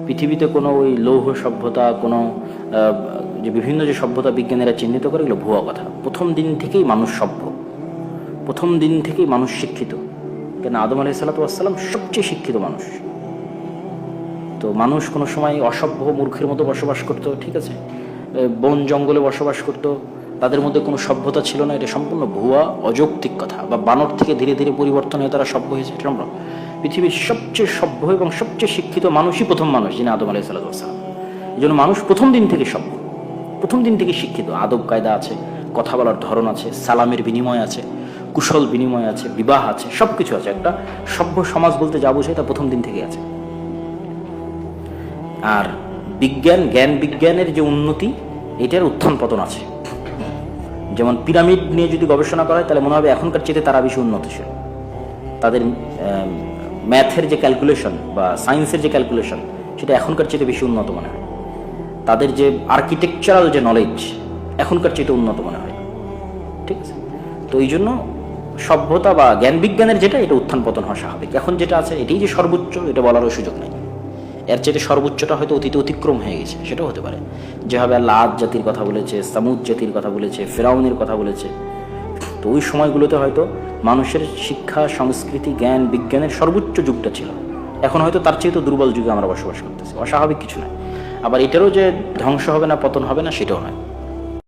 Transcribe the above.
পৃথিবীতে কোনো ওই লৌহ সভ্যতা, কোনো যে বিভিন্ন যে সভ্যতা বিজ্ঞানীরা চিহ্নিত করে, এগুলো ভুয়া কথা। প্রথম দিন থেকেই মানুষ সভ্য, প্রথম দিন থেকেই মানুষ শিক্ষিত। কেন আদম আলাইহিস সালাম সবচেয়ে শিক্ষিত মানুষ। তো মানুষ কোনো সময় অসভ্য মূর্খের মতো বসবাস করতো, ঠিক আছে, বন জঙ্গলে বসবাস করতো, তাদের মধ্যে কোনো সভ্যতা ছিল না, এটা সম্পূর্ণ ভুয়া অযৌক্তিক কথা। বা বানর থেকে ধীরে ধীরে পরিবর্তন হয়ে তারা সভ্য হয়েছে, এটা সম্ভব। পৃথিবীর সবচেয়ে সভ্য এবং সবচেয়ে শিক্ষিত মানুষই প্রথম মানুষ, যিনি আদম আলাইহিস সালাম। এই জন্য মানুষ প্রথম দিন থেকে সভ্য, প্রথম দিন থেকে শিক্ষিত। আদব কায়দা আছে, কথা বলার ধরন আছে, সালামের বিনিময় আছে, কুশল বিনিময় আছে, বিবাহ আছে, সব কিছু আছে। একটা সভ্য সমাজ বলতে যা বোঝায় তা প্রথম দিন থেকে আছে। আর বিজ্ঞান, জ্ঞান বিজ্ঞানের যে উন্নতি, এটার উত্থান পতন আছে। যেমন পিরামিড নিয়ে যদি গবেষণা করা হয়, তাহলে মনে হবে এখনকার চেয়ে তারা বেশি উন্নত ছিল। তাদের ম্যাথের যে ক্যালকুলেশন বা সায়েন্সের যে ক্যালকুলেশন, সেটা এখনকার চেয়ে বেশি উন্নত মনে হয়। তাদের যে আর্কিটেকচারাল যে নলেজ, এখনকার চেয়ে উন্নত মনে হয়, ঠিক আছে। তো এই জন্য সভ্যতা বা জ্ঞান বিজ্ঞানের যেটা, এটা উত্থান পতন হওয়া স্বাভাবিক। এখন যেটা আছে এটাই যে সর্বোচ্চ, এটা বলারও সুযোগ নেই। এর চেয়ে সর্বোচ্চটা হয়তো অতীতে অতিক্রম হয়ে গেছে, সেটাও হতে পারে। যেভাবে আল্লাহ আদ জাতির কথা বলেছে, সামুদ জাতির কথা বলেছে, ফেরাউনের কথা বলেছে, তো ওই সময়গুলোতে হয়তো মানুষের শিক্ষা, সংস্কৃতি, জ্ঞান বিজ্ঞানের সর্বোচ্চ যুগটা ছিল। এখন হয়তো তার চেয়ে তো দুর্বল যুগে আমরা বসবাস করতেছি, অস্বাভাবিক কিছু নয়। আবার এটারও যে ধ্বংস হবে না, পতন হবে না, সেটাও নয়।